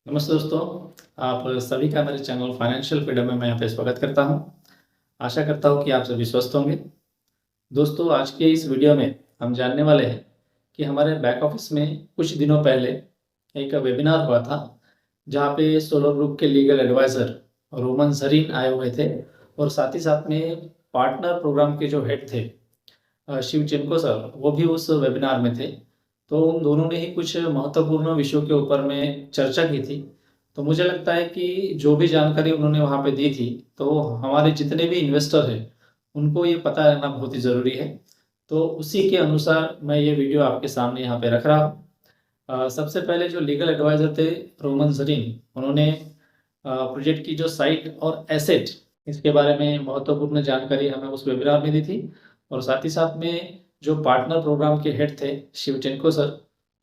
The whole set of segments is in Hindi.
नमस्ते दोस्तों, आप सभी का मेरे चैनल फाइनेंशियल फ्रीडम में मैं यहाँ पे स्वागत करता हूँ। आशा करता हूँ कि आप सभी स्वस्थ होंगे। दोस्तों, आज के इस वीडियो में हम जानने वाले हैं कि हमारे बैक ऑफिस में कुछ दिनों पहले एक वेबिनार हुआ था, जहाँ पे सोलर ग्रुप के लीगल एडवाइज़र रोमन ज़रीन आए हुए थे और साथ ही साथ में पार्टनर प्रोग्राम के जो हेड थे शिवचेनको सर, वो भी उस वेबिनार में थे। तो उन दोनों ने ही कुछ महत्वपूर्ण विषयों के ऊपर में चर्चा की थी। तो मुझे लगता है कि जो भी जानकारी उन्होंने वहाँ पे दी थी, तो हमारे जितने भी इन्वेस्टर हैं, उनको ये पता रहना बहुत ही ज़रूरी है। तो उसी के अनुसार मैं ये वीडियो आपके सामने यहाँ पे रख रहा हूँ। सबसे पहले जो लीगल एडवाइज़र थे रोमन ज़रीन, उन्होंने प्रोजेक्ट की जो साइट और एसेट, इसके बारे में महत्वपूर्ण जानकारी हमें उस वेबिनार में दी थी। और साथ ही साथ में जो पार्टनर प्रोग्राम के हेड थे शिवचेनको सर,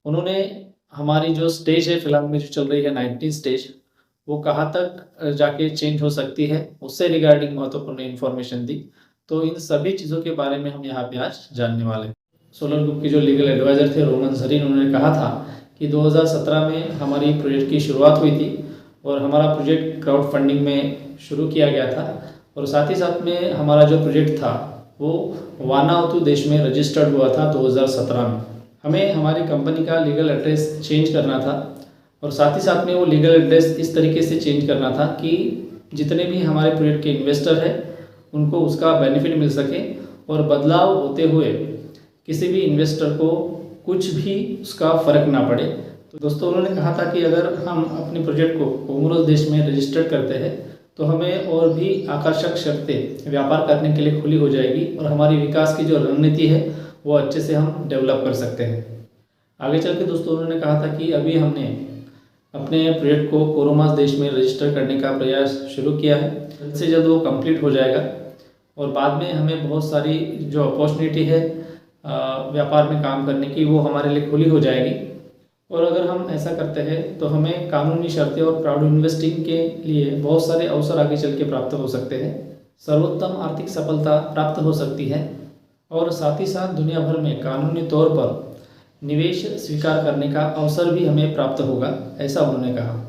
उन्होंने हमारी जो स्टेज है फिलहाल में जो चल रही है 19 स्टेज, वो कहाँ तक जाके चेंज हो सकती है, उससे रिगार्डिंग महत्वपूर्ण इन्फॉर्मेशन दी। तो इन सभी चीज़ों के बारे में हम यहाँ पे आज जानने वाले हैं। सोलर ग्रुप के जो लीगल एडवाइज़र थे रोमन ज़रीन, उन्होंने कहा था कि 2017 में हमारी प्रोजेक्ट की शुरुआत हुई थी और हमारा प्रोजेक्ट क्राउड फंडिंग में शुरू किया गया था। और साथ ही साथ में हमारा जो प्रोजेक्ट था वो वानावतु देश में रजिस्टर्ड हुआ था 2017 में। हमें हमारी कंपनी का लीगल एड्रेस चेंज करना था और साथ ही साथ में वो लीगल एड्रेस इस तरीके से चेंज करना था कि जितने भी हमारे प्रोजेक्ट के इन्वेस्टर हैं उनको उसका बेनिफिट मिल सके और बदलाव होते हुए किसी भी इन्वेस्टर को कुछ भी उसका फ़र्क ना पड़े। तो दोस्तों, उन्होंने कहा था कि अगर हम अपने प्रोजेक्ट को कोमोरोस देश में रजिस्टर करते हैं तो हमें और भी आकर्षक शर्तें व्यापार करने के लिए खुली हो जाएगी और हमारी विकास की जो रणनीति है वो अच्छे से हम डेवलप कर सकते हैं। आगे चल के दोस्तों, उन्होंने कहा था कि अभी हमने अपने प्रोजेक्ट को कोरोमास देश में रजिस्टर करने का प्रयास शुरू किया है। जल्द से जल्द वो कंप्लीट हो जाएगा और बाद में हमें बहुत सारी जो अपॉर्चुनिटी है व्यापार में काम करने की, वो हमारे लिए खुली हो जाएगी। और अगर हम ऐसा करते हैं तो हमें कानूनी शर्तें और क्राउड इन्वेस्टिंग के लिए बहुत सारे अवसर आगे चल के प्राप्त हो सकते हैं। सर्वोत्तम आर्थिक सफलता प्राप्त हो सकती है और साथ ही साथ दुनिया भर में कानूनी तौर पर निवेश स्वीकार करने का अवसर भी हमें प्राप्त होगा, ऐसा उन्होंने कहा।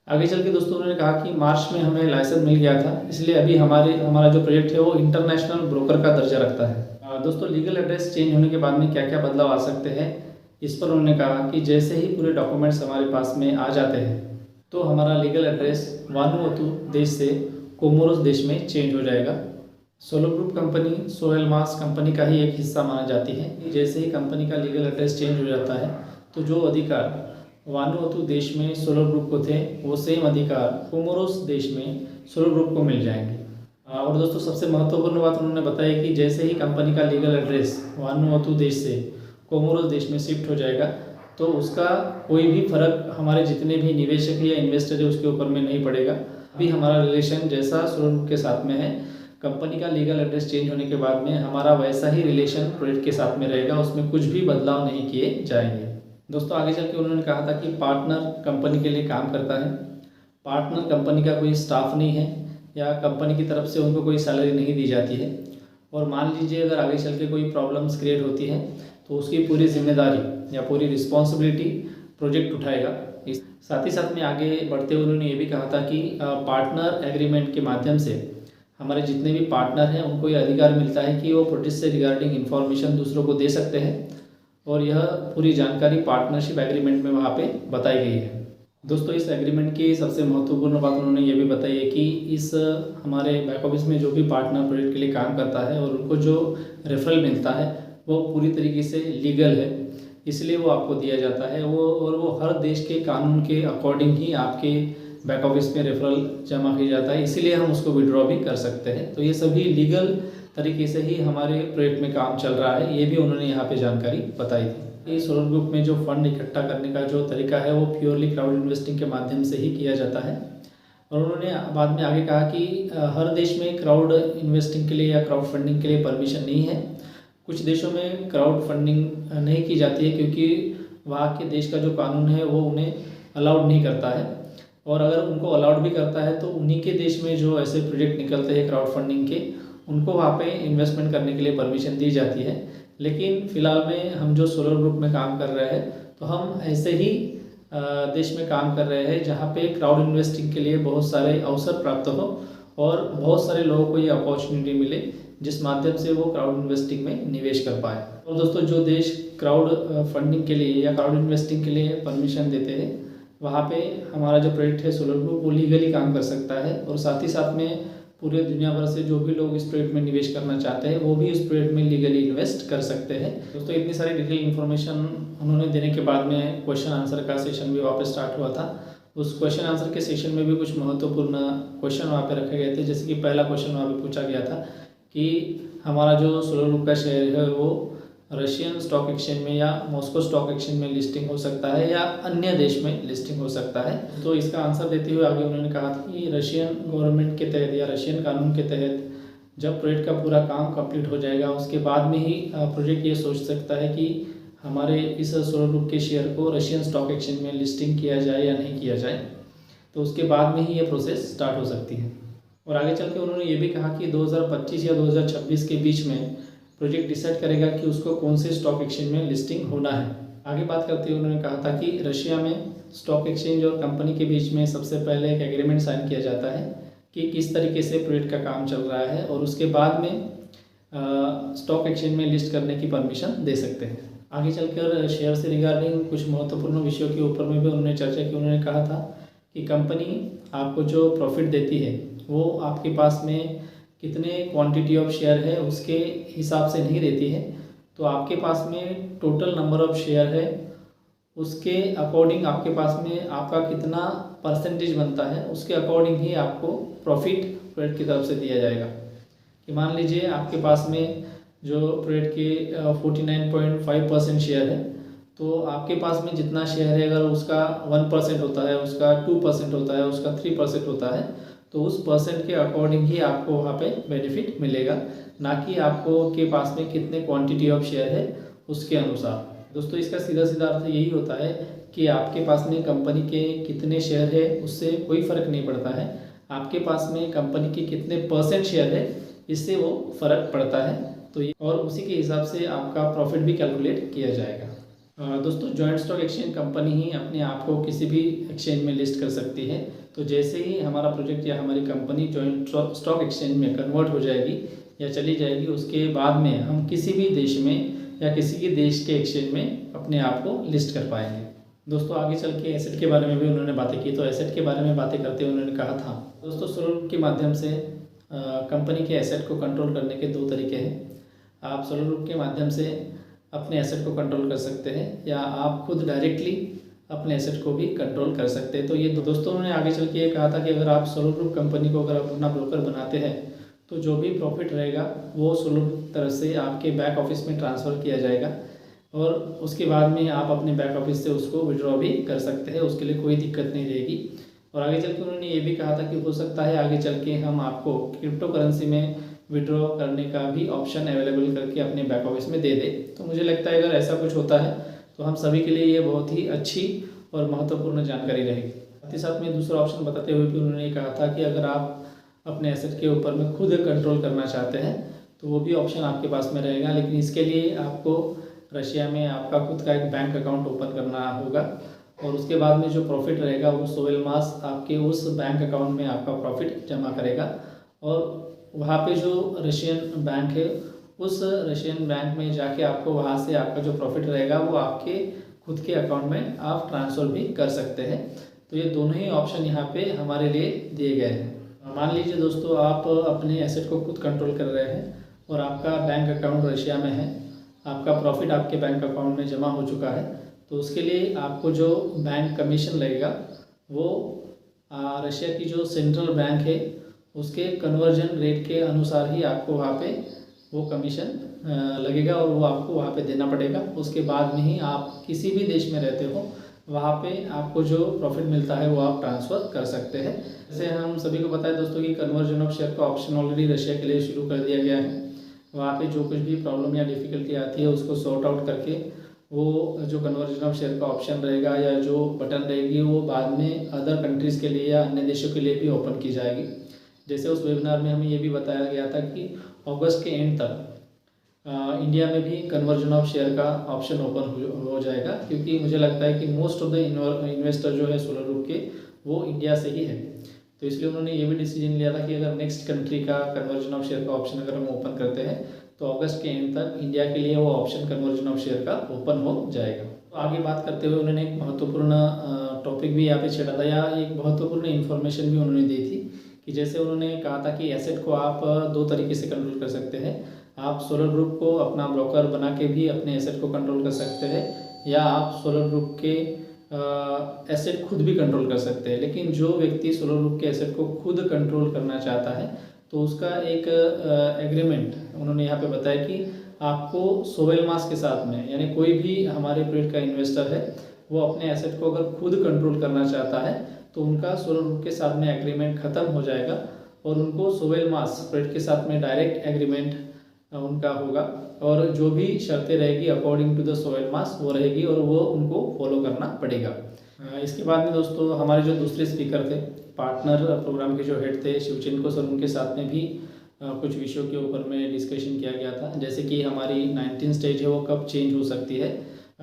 आगे चल के दोस्तों, उन्होंने कहा कि मार्च में हमें लाइसेंस मिल गया था, इसलिए अभी हमारा जो प्रोजेक्ट है वो इंटरनेशनल ब्रोकर का दर्जा रखता है। दोस्तों, लीगल एड्रेस चेंज होने के बाद में क्या क्या बदलाव आ सकते हैं, इस पर उन्होंने कहा कि जैसे ही पूरे डॉक्यूमेंट्स हमारे पास में आ जाते हैं तो हमारा लीगल एड्रेस वानुअतु देश से कोमोरोस देश में चेंज हो जाएगा। सोलर ग्रुप कंपनी सोहेल मास कंपनी का ही एक हिस्सा मानी जाती है। जैसे ही कंपनी का लीगल एड्रेस चेंज हो जाता है तो जो अधिकार वानुअतु देश में सोलर ग्रुप को थे, वो सेम अधिकार कोमोरोस देश में सोलर ग्रुप को मिल जाएंगे। और दोस्तों, सबसे महत्वपूर्ण बात उन्होंने बताई कि जैसे ही कंपनी का लीगल एड्रेस वानुअतु देश से कोमोरोस देश में शिफ्ट हो जाएगा तो उसका कोई भी फ़र्क हमारे जितने भी निवेशक या इन्वेस्टर है उसके ऊपर में नहीं पड़ेगा। अभी हमारा रिलेशन जैसा सोलर ग्रुप के साथ में है, कंपनी का लीगल एड्रेस चेंज होने के बाद में हमारा वैसा ही रिलेशन प्रोजेक्ट के साथ में रहेगा, उसमें कुछ भी बदलाव नहीं किए जाएंगे। दोस्तों, आगे चल के उन्होंने कहा था कि पार्टनर कंपनी के लिए काम करता है। पार्टनर कंपनी का कोई स्टाफ नहीं है या कंपनी की तरफ से उनको कोई सैलरी नहीं दी जाती है। और मान लीजिए अगर आगे चल के कोई प्रॉब्लम्स क्रिएट होती है तो उसकी पूरी जिम्मेदारी या पूरी रिस्पॉन्सिबिलिटी प्रोजेक्ट उठाएगा। इस साथ ही साथ में आगे बढ़ते हुए उन्होंने ये भी कहा था कि पार्टनर एग्रीमेंट के माध्यम से हमारे जितने भी पार्टनर हैं उनको ये अधिकार मिलता है कि वो प्रोजेक्ट से रिगार्डिंग इन्फॉर्मेशन दूसरों को दे सकते हैं और यह पूरी जानकारी पार्टनरशिप एग्रीमेंट में वहाँ पे बताई गई है। दोस्तों, इस एग्रीमेंट की सबसे महत्वपूर्ण बात उन्होंने ये भी बताई है कि इस हमारे बैक ऑफिस में जो भी पार्टनर प्रोजेक्ट के लिए काम करता है और उनको जो रेफरल मिलता है वो पूरी तरीके से लीगल है, इसलिए वो आपको दिया जाता है। वो हर देश के कानून के अकॉर्डिंग ही आपके बैक ऑफिस में रेफरल जमा किया जाता है, इसीलिए हम उसको विड्रॉ भी कर सकते हैं। तो ये सभी लीगल तरीके से ही हमारे प्रोजेक्ट में काम चल रहा है, ये भी उन्होंने यहाँ पे जानकारी बताई थी। ये सोलर ग्रुप में जो फंड इकट्ठा करने का जो तरीका है वो प्योरली क्राउड इन्वेस्टिंग के माध्यम से ही किया जाता है। और उन्होंने बाद में आगे कहा कि हर देश में क्राउड इन्वेस्टिंग के लिए या क्राउड फंडिंग के लिए परमिशन नहीं है। कुछ देशों में क्राउड फंडिंग नहीं की जाती है क्योंकि वहाँ के देश का जो कानून है वो उन्हें अलाउड नहीं करता है, और अगर उनको अलाउड भी करता है तो उन्हीं के देश में जो ऐसे प्रोजेक्ट निकलते हैं क्राउड फंडिंग के, उनको वहाँ पे इन्वेस्टमेंट करने के लिए परमिशन दी जाती है। लेकिन फ़िलहाल में हम जो सोलर ग्रुप में काम कर रहे हैं तो हम ऐसे ही देश में काम कर रहे हैं जहाँ पे क्राउड इन्वेस्टिंग के लिए बहुत सारे अवसर प्राप्त हो और बहुत सारे लोगों को ये अपॉर्चुनिटी मिले जिस माध्यम से वो क्राउड इन्वेस्टिंग में निवेश कर पाए। और दोस्तों जो देश क्राउड फंडिंग के लिए या क्राउड इन्वेस्टिंग के लिए परमिशन देते हैं वहाँ पे हमारा जो प्रोजेक्ट है सोलर ग्रुप वो लीगली काम कर सकता है और साथ ही साथ में पूरे दुनिया भर से जो भी लोग इस प्रोजेक्ट में निवेश करना चाहते हैं वो भी इस प्रोजेक्ट में लीगली इन्वेस्ट कर सकते हैं। दोस्तों इतनी सारी डिटेल इन्फॉर्मेशन उन्होंने देने के बाद में क्वेश्चन आंसर का सेशन भी वापस स्टार्ट हुआ था। उस क्वेश्चन आंसर के सेशन में भी कुछ महत्वपूर्ण क्वेश्चन वहाँ पे रखे गए थे। जैसे कि पहला क्वेश्चन वहाँ पे पूछा गया था कि हमारा जो सोलर ग्रुप का शेयर है वो रशियन स्टॉक एक्सचेंज में या मॉस्को स्टॉक एक्सचेंज में लिस्टिंग हो सकता है या अन्य देश में लिस्टिंग हो सकता है। तो इसका आंसर देते हुए आगे उन्होंने कहा था कि रशियन गवर्नमेंट के तहत या रशियन कानून के तहत जब प्रोजेक्ट का पूरा काम कंप्लीट हो जाएगा उसके बाद में ही प्रोजेक्ट ये सोच सकता है कि हमारे इस सोलर ग्रुप के शेयर को रशियन स्टॉक एक्सचेंज में लिस्टिंग किया जाए या नहीं किया जाए। तो उसके बाद में ही ये प्रोसेस स्टार्ट हो सकती है। और आगे चल के उन्होंने ये भी कहा कि 2025 या 2026 के बीच में प्रोजेक्ट डिसाइड करेगा कि उसको कौन से स्टॉक एक्सचेंज में लिस्टिंग होना है। आगे बात करते हुए उन्होंने कहा था कि रशिया में स्टॉक एक्सचेंज और कंपनी के बीच में सबसे पहले एक एग्रीमेंट साइन किया जाता है कि किस तरीके से प्रोजेक्ट का काम चल रहा है और उसके बाद में स्टॉक एक्सचेंज में लिस्ट करने की परमिशन दे सकते हैं। आगे चलकर शेयर से रिगार्डिंग कुछ महत्वपूर्ण विषयों के ऊपर में भी उन्होंने चर्चा की। उन्होंने कहा था कि कंपनी आपको जो प्रॉफिट देती है वो आपके पास में कितने क्वांटिटी ऑफ शेयर है उसके हिसाब से नहीं देती है। तो आपके पास में टोटल नंबर ऑफ शेयर है उसके अकॉर्डिंग आपके पास में आपका कितना परसेंटेज बनता है उसके अकॉर्डिंग ही आपको प्रॉफिट प्रोजेक्ट की तरफ से दिया जाएगा। कि मान लीजिए आपके पास में जो प्रोजेक्ट के 49.5% शेयर है तो आपके पास में जितना शेयर है अगर उसका 1% होता है, उसका 2% होता है, उसका 3% होता है तो उस परसेंट के अकॉर्डिंग ही आपको वहाँ पे बेनिफिट मिलेगा, ना कि आपको के पास में कितने क्वांटिटी ऑफ शेयर है उसके अनुसार। दोस्तों इसका सीधा सीधा अर्थ यही होता है कि आपके पास में कंपनी के कितने शेयर है उससे कोई फ़र्क नहीं पड़ता है, आपके पास में कंपनी के कितने परसेंट शेयर है इससे वो फ़र्क पड़ता है। तो ये और उसी के हिसाब से आपका प्रॉफिट भी कैलकुलेट किया जाएगा। दोस्तों जॉइंट स्टॉक एक्सचेंज कंपनी ही अपने आप को किसी भी एक्सचेंज में लिस्ट कर सकती है। तो जैसे ही हमारा प्रोजेक्ट या हमारी कंपनी जॉइंट स्टॉक एक्सचेंज में कन्वर्ट हो जाएगी या चली जाएगी उसके बाद में हम किसी भी देश में या किसी भी देश के एक्सचेंज में अपने आप को लिस्ट कर पाएंगे। दोस्तों आगे चल के एसेट के बारे में भी उन्होंने बातें की। तो एसेट के बारे में बातें करते हुए उन्होंने कहा था दोस्तों सोलर ग्रुप के माध्यम से कंपनी के एसेट को कंट्रोल करने के दो तरीके हैं। आप सोलर ग्रुप के माध्यम से अपने एसेट को कंट्रोल कर सकते हैं या आप खुद डायरेक्टली अपने एसेट को भी कंट्रोल कर सकते हैं। तो ये दोस्तों उन्होंने आगे चल के ये कहा था कि अगर आप सोलर ग्रुप कंपनी को अगर अपना ब्रोकर बनाते हैं तो जो भी प्रॉफिट रहेगा वो सोलर ग्रुप तरफ से आपके बैक ऑफिस में ट्रांसफ़र किया जाएगा और उसके बाद में आप अपने बैक ऑफिस से उसको विड्रॉ भी कर सकते हैं, उसके लिए कोई दिक्कत नहीं रहेगी। और आगे चल के उन्होंने ये भी कहा था कि हो सकता है आगे चल के हम आपको क्रिप्टो करेंसी में विड्रॉ करने का भी ऑप्शन अवेलेबल करके अपने बैक ऑफिस में दे दे। तो मुझे लगता है अगर ऐसा कुछ होता है तो हम सभी के लिए ये बहुत ही अच्छी और महत्वपूर्ण जानकारी रहेगी। साथ ही साथ में दूसरा ऑप्शन बताते हुए भी उन्होंने कहा था कि अगर आप अपने एसेट के ऊपर में खुद कंट्रोल करना चाहते हैं तो वो भी ऑप्शन आपके पास में रहेगा, लेकिन इसके लिए आपको रशिया में आपका खुद का एक बैंक अकाउंट ओपन करना होगा और उसके बाद में जो प्रॉफिट रहेगा वो 12 मास आपके उस बैंक अकाउंट में आपका प्रॉफिट जमा करेगा और वहाँ पे जो रशियन बैंक है उस रशियन बैंक में जाके आपको वहाँ से आपका जो प्रॉफिट रहेगा वो आपके खुद के अकाउंट में आप ट्रांसफ़र भी कर सकते हैं। तो ये दोनों ही ऑप्शन यहाँ पे हमारे लिए दिए गए हैं। मान लीजिए दोस्तों आप अपने एसेट को खुद कंट्रोल कर रहे हैं और आपका बैंक अकाउंट रशिया में है, आपका प्रॉफिट आपके बैंक अकाउंट में जमा हो चुका है, तो उसके लिए आपको जो बैंक कमीशन लगेगा वो रशिया की जो सेंट्रल बैंक है उसके कन्वर्जन रेट के अनुसार ही आपको वहाँ पे वो कमीशन लगेगा और वो आपको वहाँ पे देना पड़ेगा। उसके बाद में ही आप किसी भी देश में रहते हो वहाँ पे आपको जो प्रॉफिट मिलता है वो आप ट्रांसफ़र कर सकते हैं। जैसे हम सभी को पता है दोस्तों कि कन्वर्जन ऑफ शेयर का ऑप्शन ऑलरेडी रशिया के लिए शुरू कर दिया गया है। वहाँ पे जो कुछ भी प्रॉब्लम या डिफ़िकल्टी आती है उसको सॉर्ट आउट करके वो जो कन्वर्जन ऑफ शेयर का ऑप्शन रहेगा या जो बटन रहेगी वो बाद में अदर कंट्रीज़ के लिए या अन्य देशों के लिए भी ओपन की जाएगी। जैसे उस वेबिनार में हमें ये भी बताया गया था कि अगस्त के एंड तक इंडिया में भी कन्वर्जन ऑफ शेयर का ऑप्शन ओपन हो जाएगा, क्योंकि मुझे लगता है कि मोस्ट ऑफ द इन्वेस्टर जो है सोलर ग्रुप के वो इंडिया से ही है। तो इसलिए उन्होंने ये भी डिसीजन लिया था कि अगर नेक्स्ट कंट्री का कन्वर्जन ऑफ शेयर का ऑप्शन अगर हम ओपन करते हैं तो अगस्त के एंड तक इंडिया के लिए वो ऑप्शन कन्वर्जन ऑफ शेयर का ओपन हो जाएगा। तो आगे बात करते हुए उन्होंने एक महत्वपूर्ण टॉपिक भी यहाँ पे छेड़ा था, या एक महत्वपूर्ण इन्फॉर्मेशन भी उन्होंने दी थी कि जैसे उन्होंने कहा था कि एसेट को आप दो तरीके से कंट्रोल कर सकते हैं। आप सोलर ग्रुप को अपना ब्रोकर बना के भी अपने एसेट को कंट्रोल कर सकते हैं, या आप सोलर ग्रुप के एसेट खुद भी कंट्रोल कर सकते हैं। लेकिन जो व्यक्ति सोलर ग्रुप के एसेट को खुद कंट्रोल करना चाहता है तो उसका एक एग्रीमेंट उन्होंने यहाँ पे बताया कि आपको सोवेल मास के साथ में, यानी कोई भी हमारे प्रोजेक्ट का इन्वेस्टर है वो अपने एसेट को अगर खुद कंट्रोल करना चाहता है तो उनका सोलर ग्रुप के साथ में एग्रीमेंट ख़त्म हो जाएगा और उनको सोवेल मास प्रोजेक्ट के साथ में डायरेक्ट एग्रीमेंट उनका होगा, और जो भी शर्तें रहेगी अकॉर्डिंग टू द सोवेल मास वो रहेगी और वो उनको फॉलो करना पड़ेगा। इसके बाद में दोस्तों हमारे जो दूसरे स्पीकर थे, पार्टनर प्रोग्राम के जो हेड थे शिवचिनको सर, उनके साथ में भी कुछ विषयों के ऊपर में डिस्कशन किया गया था, जैसे कि हमारी 19 स्टेज है वो कब चेंज हो सकती है।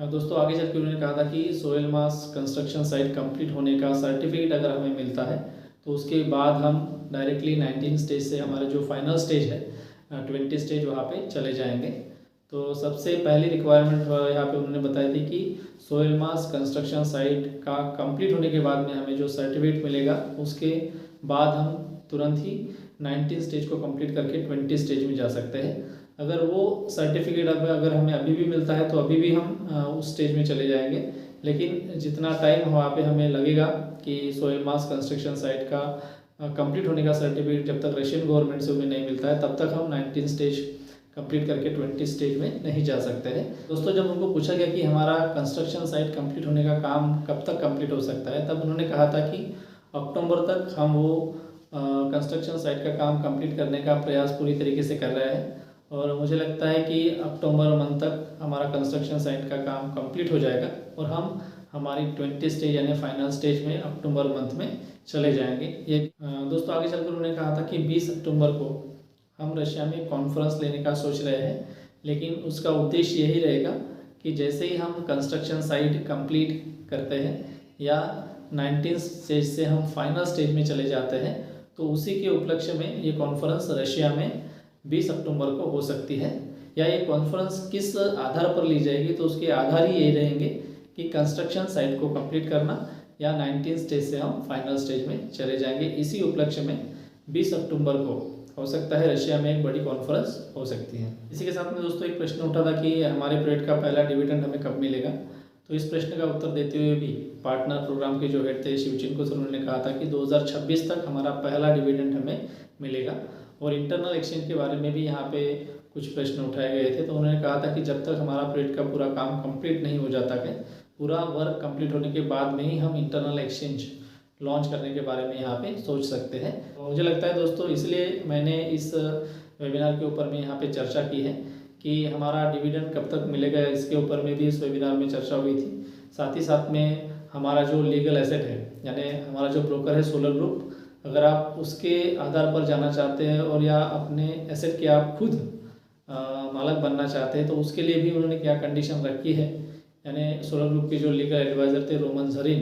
दोस्तों आगे चल के उन्होंने कहा था कि सोयल मास कंस्ट्रक्शन साइट कंप्लीट होने का सर्टिफिकेट अगर हमें मिलता है तो उसके बाद हम डायरेक्टली 19 स्टेज से हमारे जो फाइनल स्टेज है 20 स्टेज वहाँ पे चले जाएंगे। तो सबसे पहली रिक्वायरमेंट यहाँ पे उन्होंने बताई थी कि सोयल मास कंस्ट्रक्शन साइट का कंप्लीट होने के बाद में हमें जो सर्टिफिकेट मिलेगा उसके बाद हम तुरंत ही 19 स्टेज को कंप्लीट करके 20 स्टेज में जा सकते हैं। अगर वो सर्टिफिकेट अगर हमें अभी भी मिलता है तो अभी भी हम उस स्टेज में चले जाएंगे, लेकिन जितना टाइम वहाँ पे हमें लगेगा कि सोयल मास कंस्ट्रक्शन साइट का कंप्लीट होने का सर्टिफिकेट जब तक रशियन गवर्नमेंट से उन्हें नहीं मिलता है तब तक हम 19 स्टेज कंप्लीट करके 20 स्टेज में नहीं जा सकते हैं। दोस्तों जब उनको पूछा गया कि हमारा कंस्ट्रक्शन साइट कंप्लीट होने का काम कब तक कंप्लीट हो सकता है, तब उन्होंने कहा था कि अक्टूबर तक हम वो कंस्ट्रक्शन साइट का काम कंप्लीट करने का प्रयास पूरी तरीके से कर रहे हैं, और मुझे लगता है कि अक्टूबर मंथ तक हमारा कंस्ट्रक्शन साइट का काम कंप्लीट हो जाएगा और हम हमारी 20 स्टेज यानी फाइनल स्टेज में अक्टूबर मंथ में चले जाएंगे। ये दोस्तों आगे चलकर उन्होंने कहा था कि 20 अक्टूबर को हम रशिया में कॉन्फ्रेंस लेने का सोच रहे हैं, लेकिन उसका उद्देश्य यही रहेगा कि जैसे ही हम कंस्ट्रक्शन साइट कंप्लीट करते हैं या 19 स्टेज से हम फाइनल स्टेज में चले जाते हैं तो उसी के उपलक्ष्य में ये कॉन्फ्रेंस रशिया में 20 अक्टूबर को हो सकती है। या ये कॉन्फ्रेंस किस आधार पर ली जाएगी, तो उसके आधार ही ये रहेंगे कि कंस्ट्रक्शन साइट को कंप्लीट करना या 19 स्टेज से हम फाइनल स्टेज में चले जाएंगे। इसी उपलक्ष्य में 20 अक्टूबर को हो सकता है रशिया में एक बड़ी कॉन्फ्रेंस हो सकती है। इसी के साथ में दोस्तों एक प्रश्न उठा था कि हमारे प्रोजेक्ट का पहला डिविडेंड हमें कब मिलेगा, तो इस प्रश्न का उत्तर देते हुए भी पार्टनर प्रोग्राम के जो हेड थे शिवचिनको सर, उन्होंने कहा था कि 2026 तक हमारा पहला डिविडेंड हमें मिलेगा। और इंटरनल एक्सचेंज के बारे में भी यहाँ पे कुछ प्रश्न उठाए गए थे, तो उन्होंने कहा था कि जब तक हमारा प्रोजेक्ट का पूरा काम कंप्लीट नहीं हो जाता है, पूरा वर्क कंप्लीट होने के बाद में ही हम इंटरनल एक्सचेंज लॉन्च करने के बारे में यहाँ पे सोच सकते हैं। तो मुझे लगता है दोस्तों इसलिए मैंने इस वेबिनार के ऊपर में यहाँ पे चर्चा की है कि हमारा डिविडेंड कब तक मिलेगा, इसके ऊपर में भी इस वेबिनार में चर्चा हुई थी। साथ ही साथ में हमारा जो लीगल एसेट है यानी हमारा जो ब्रोकर है सोलर ग्रुप, अगर आप उसके आधार पर जाना चाहते हैं और या अपने एसेट के आप खुद मालक बनना चाहते हैं तो उसके लिए भी उन्होंने क्या कंडीशन रखी है, यानी सोलर ग्रुप के जो लीगल एडवाइज़र थे रोमन झरीन,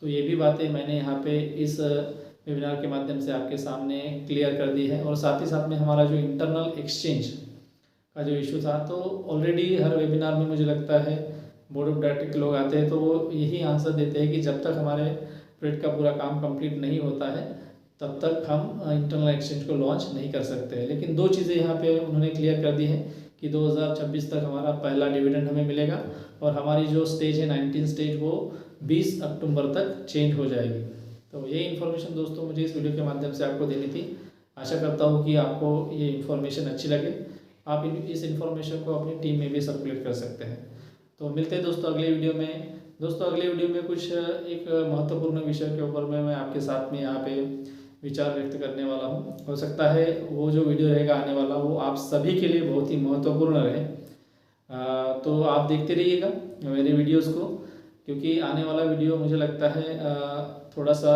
तो ये भी बातें मैंने यहाँ पे इस वेबिनार के माध्यम से आपके सामने क्लियर कर दी है। और साथ ही साथ में हमारा जो इंटरनल एक्सचेंज का जो इशू था, तो ऑलरेडी हर वेबिनार में मुझे लगता है बोर्ड ऑफ डायरेक्टर के लोग आते हैं तो वो यही आंसर देते हैं कि जब तक हमारे प्रोजेक्ट का पूरा काम कंप्लीट नहीं होता है तब तक हम इंटरनल एक्सचेंज को लॉन्च नहीं कर सकते हैं। लेकिन दो चीज़ें यहाँ पे उन्होंने क्लियर कर दी है कि 2026 तक हमारा पहला डिविडेंड हमें मिलेगा और हमारी जो स्टेज है 19 स्टेज वो 20 अक्टूबर तक चेंज हो जाएगी। तो ये इन्फॉर्मेशन दोस्तों मुझे इस वीडियो के माध्यम से आपको देनी थी। आशा करता हूँ कि आपको ये इन्फॉर्मेशन अच्छी लगे, आप इस इन्फॉर्मेशन को अपनी टीम में भी सर्कुलेट कर सकते हैं। तो मिलते हैं दोस्तों अगले वीडियो में। दोस्तों अगले वीडियो में कुछ एक महत्वपूर्ण विषय के ऊपर में मैं आपके साथ में यहाँ पे विचार व्यक्त करने वाला हूँ। हो सकता है वो जो वीडियो रहेगा आने वाला वो आप सभी के लिए बहुत ही महत्वपूर्ण रहे, तो आप देखते रहिएगा मेरे वीडियोस को, क्योंकि आने वाला वीडियो मुझे लगता है थोड़ा सा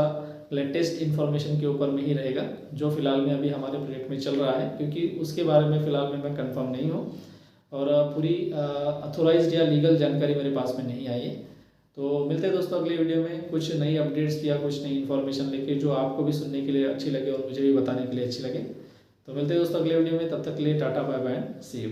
लेटेस्ट इन्फॉर्मेशन के ऊपर में ही रहेगा जो फिलहाल में अभी हमारे प्रोजेक्ट में चल रहा है, क्योंकि उसके बारे में फ़िलहाल में मैं कंफर्म नहीं हूँ। और पूरी अथोराइज्ड या लीगल जानकारी मेरे पास में नहीं आई है। तो मिलते हैं दोस्तों अगली वीडियो में कुछ नई अपडेट्स या कुछ नई इन्फॉर्मेशन लेके, जो आपको भी सुनने के लिए अच्छी लगे और मुझे भी बताने के लिए अच्छी लगे। तो मिलते हैं दोस्तों अगले वीडियो में, तब तक के लिए tata bye bye, see you.